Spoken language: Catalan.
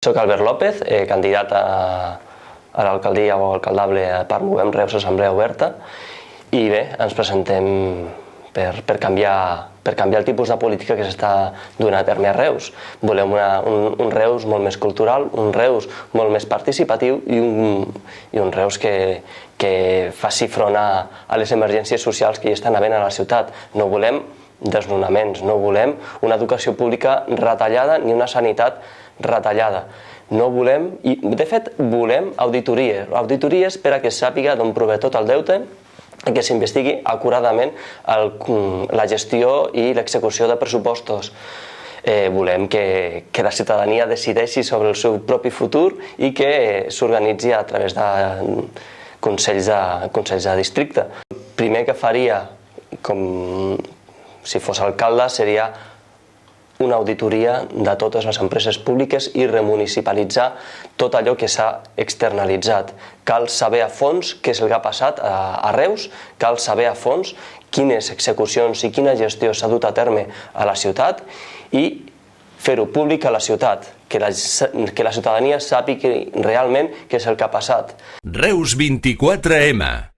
Soc Albert López, candidat a l'alcaldia o alcaldable per Movem Reus Assemblea Oberta, i bé, ens presentem per canviar el tipus de política que s'està duent a terme a Reus. Volem un Reus molt més cultural, un Reus molt més participatiu i un Reus que faci front a les emergències socials que hi estan havent a la ciutat. No volem desnonaments, no volem una educació pública retallada ni una sanitat retallada. No volem, i de fet volem auditories per a que es sàpiga d'on prové tot el deute i que s'investigui acuradament la gestió i l'execució de pressupostos. Volem que la ciutadania decideixi sobre el seu propi futur i que s'organitzi a través de consells de districte. El primer que faria, com si fos alcalde, seria una auditoria de totes les empreses públiques i remunicipalitzar tot allò que s'ha externalitzat. Cal saber a fons què és el que ha passat a Reus, cal saber a fons quines execucions i quina gestió s'ha dut a terme a la ciutat i fer-ho públic a la ciutat, que la ciutadania sàpiga realment què és el que ha passat. Reus 24M